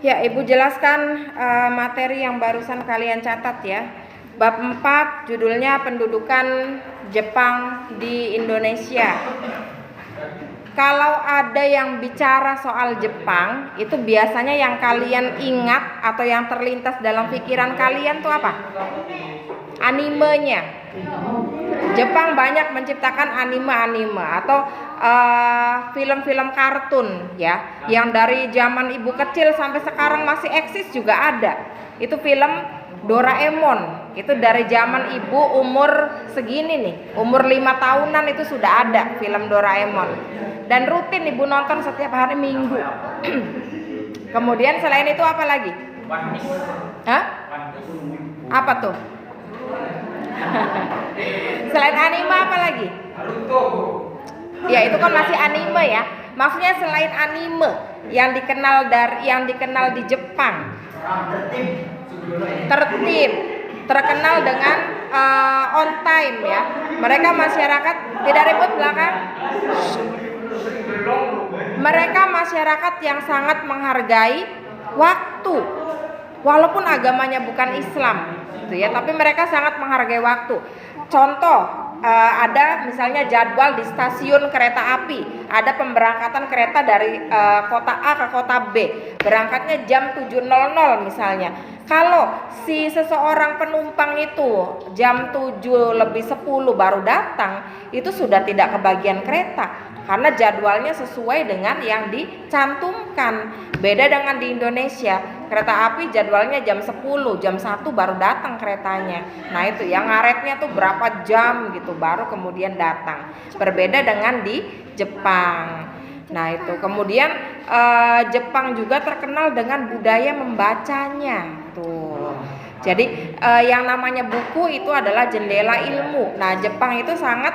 Ya, Ibu jelaskan materi yang barusan kalian catat ya. Bab 4 judulnya pendudukan Jepang di Indonesia. Kalau ada yang bicara soal Jepang, itu biasanya yang kalian ingat atau yang terlintas dalam pikiran kalian tuh apa? Animenya. Jepang banyak menciptakan anime-anime atau film-film kartun ya, yang dari zaman ibu kecil sampai sekarang masih eksis juga ada. Itu film Doraemon, itu dari zaman ibu umur segini nih, umur 5 tahunan itu sudah ada film Doraemon. Dan rutin ibu nonton setiap hari Minggu. Kemudian selain itu apa lagi? Hah? Apa tuh? Selain anime apa lagi? Ya itu kan masih anime ya. Maksudnya selain anime yang dikenal di Jepang. Tertib, terkenal dengan on time ya. Mereka masyarakat tidak ribut belakang. Mereka masyarakat yang sangat menghargai waktu. Walaupun agamanya bukan Islam gitu ya, tapi mereka sangat menghargai waktu. Contoh, ada misalnya jadwal di stasiun kereta api, ada pemberangkatan kereta dari kota A ke kota B, berangkatnya jam 7.00 misalnya. Kalau si seseorang penumpang itu jam 7:10 baru datang, itu sudah tidak kebagian kereta karena jadwalnya sesuai dengan yang dicantumkan. Beda dengan di Indonesia, kereta api jadwalnya jam 10, jam 1 baru datang keretanya. Nah itu yang ngaretnya tuh berapa jam gitu baru kemudian datang. Berbeda dengan di Jepang. Nah itu kemudian Jepang juga terkenal dengan budaya membacanya tuh. Jadi yang namanya buku itu adalah jendela ilmu. Nah Jepang itu sangat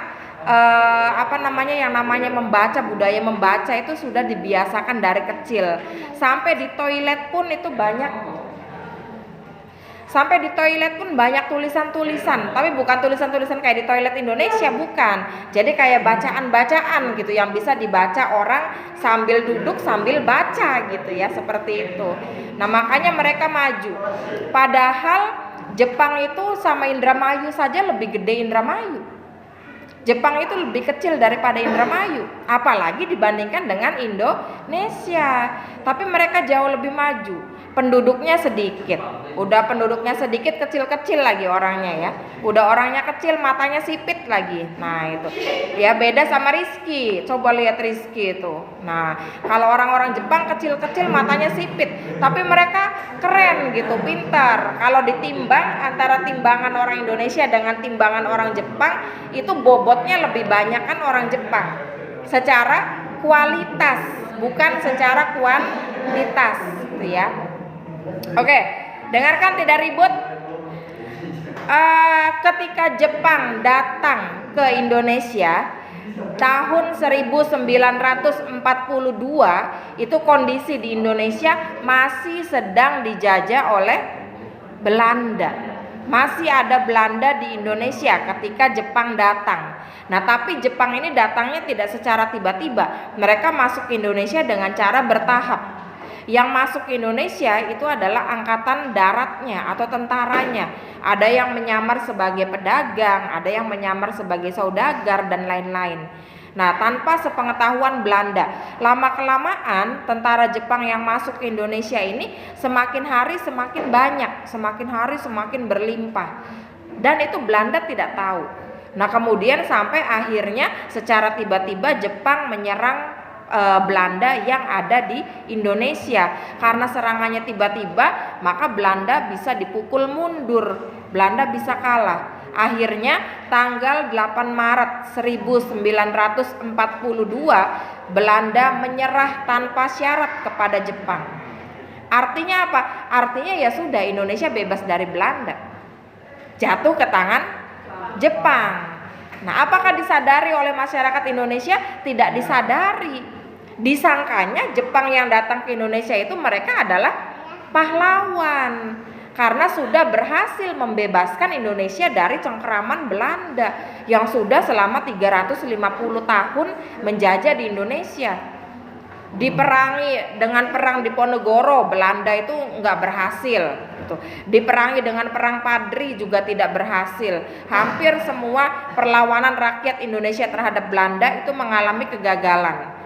yang namanya membaca, budaya membaca itu sudah dibiasakan dari kecil. Sampai di toilet pun banyak tulisan-tulisan, tapi bukan tulisan-tulisan kayak di toilet Indonesia, bukan. Jadi kayak bacaan-bacaan gitu yang bisa dibaca orang sambil duduk sambil baca gitu ya, seperti itu. Nah, makanya mereka maju. Padahal Jepang itu sama Indramayu saja lebih gede Indramayu. Jepang itu lebih kecil daripada Indramayu, apalagi dibandingkan dengan Indonesia. Tapi mereka jauh lebih maju. Penduduknya sedikit. Udah penduduknya sedikit, kecil-kecil lagi orangnya ya. Udah orangnya kecil, matanya sipit lagi. Nah itu. Ya beda sama Rizky. Coba lihat Rizky itu. Nah kalau orang-orang Jepang kecil-kecil, matanya sipit. Tapi mereka keren gitu, pintar. Kalau ditimbang antara timbangan orang Indonesia dengan timbangan orang Jepang, itu bobotnya lebih banyak kan orang Jepang. Secara kualitas, bukan secara kuantitas gitu ya. Oke, dengarkan tidak ribut. Ketika Jepang datang ke Indonesia tahun 1942, itu kondisi di Indonesia masih sedang dijajah oleh Belanda. Masih ada Belanda di Indonesia ketika Jepang datang. Nah, tapi Jepang ini datangnya tidak secara tiba-tiba. Mereka masuk ke Indonesia dengan cara bertahap. Yang masuk ke Indonesia itu adalah angkatan daratnya atau tentaranya. Ada yang menyamar sebagai pedagang, ada yang menyamar sebagai saudagar dan lain-lain. Nah, tanpa sepengetahuan Belanda, lama-kelamaan tentara Jepang yang masuk ke Indonesia ini semakin hari semakin banyak, semakin hari semakin berlimpah. Dan itu Belanda tidak tahu. Nah, kemudian sampai akhirnya secara tiba-tiba Jepang menyerang Belanda yang ada di Indonesia. Karena serangannya tiba-tiba, maka Belanda bisa dipukul mundur, Belanda bisa kalah. Akhirnya tanggal 8 Maret 1942 Belanda menyerah tanpa syarat kepada Jepang. Artinya apa? Artinya ya sudah, Indonesia bebas dari Belanda, jatuh ke tangan Jepang. Nah, apakah disadari oleh masyarakat Indonesia? Tidak disadari. Disangkanya Jepang yang datang ke Indonesia itu mereka adalah pahlawan karena sudah berhasil membebaskan Indonesia dari cengkeraman Belanda yang sudah selama 350 tahun menjajah di Indonesia. Diperangi dengan perang Diponegoro, Belanda itu nggak berhasil. Gitu. Diperangi dengan perang Padri juga tidak berhasil. Hampir semua perlawanan rakyat Indonesia terhadap Belanda itu mengalami kegagalan.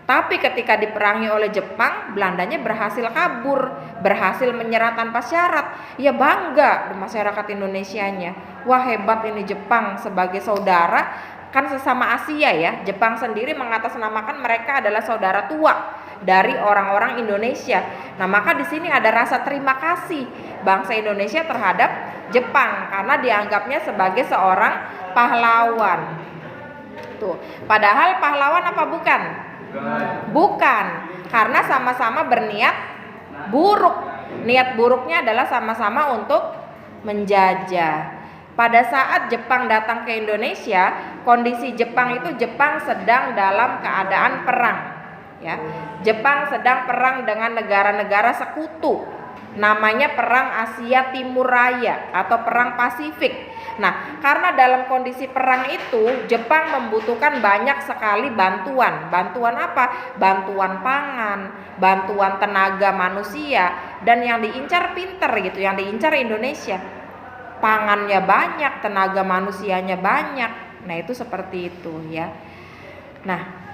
Tapi ketika diperangi oleh Jepang, Belandanya berhasil kabur, berhasil menyerah tanpa syarat. Ya bangga masyarakat Indonesianya. Wah hebat ini Jepang sebagai saudara, kan sesama Asia ya. Jepang sendiri mengatasnamakan mereka adalah saudara tua dari orang-orang Indonesia. Nah maka di sini ada rasa terima kasih bangsa Indonesia terhadap Jepang karena dianggapnya sebagai seorang pahlawan. Tuh, padahal pahlawan apa bukan? Bukan, karena sama-sama berniat buruk. Niat buruknya adalah sama-sama untuk menjajah. Pada saat Jepang datang ke Indonesia, kondisi Jepang itu Jepang sedang dalam keadaan perang. Ya, Jepang sedang perang dengan negara-negara sekutu. Namanya Perang Asia Timur Raya atau Perang Pasifik. Nah, karena dalam kondisi perang itu Jepang membutuhkan banyak sekali bantuan. Bantuan apa? Bantuan pangan, bantuan tenaga manusia, dan yang diincar pinter gitu, yang diincar Indonesia. Pangannya banyak, tenaga manusianya banyak. Nah, itu seperti itu ya. Nah,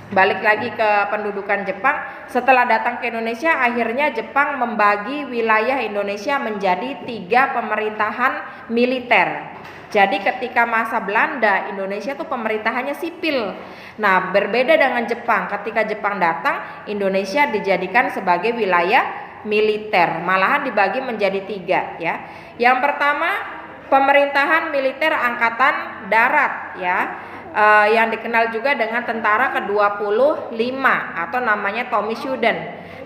balik lagi ke pendudukan Jepang. Setelah datang ke Indonesia, akhirnya Jepang membagi wilayah Indonesia menjadi 3 pemerintahan militer. Jadi ketika masa Belanda, Indonesia tuh pemerintahannya sipil. Nah berbeda dengan Jepang, ketika Jepang datang, Indonesia dijadikan sebagai wilayah militer. Malahan dibagi menjadi 3 ya. Yang pertama pemerintahan militer angkatan darat ya. Yang dikenal juga dengan tentara ke-25 atau namanya Tomisuden.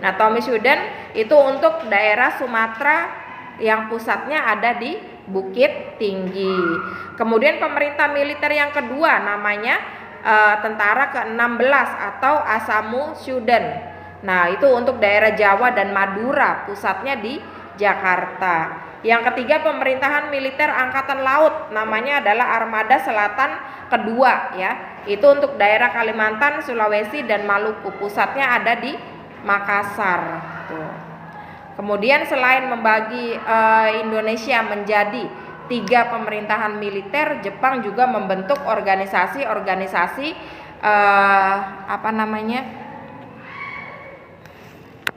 Nah, Tomisuden itu untuk daerah Sumatera yang pusatnya ada di Bukit Tinggi. Kemudian pemerintah militer yang kedua namanya tentara ke-16 atau Asamu Shuden. Nah, itu untuk daerah Jawa dan Madura, pusatnya di Jakarta. Yang ketiga pemerintahan militer angkatan laut, namanya adalah Armada Selatan kedua ya. Itu untuk daerah Kalimantan, Sulawesi dan Maluku, pusatnya ada di Makassar. Tuh. Kemudian selain membagi Indonesia menjadi 3 pemerintahan militer, Jepang juga membentuk organisasi-organisasi apa namanya?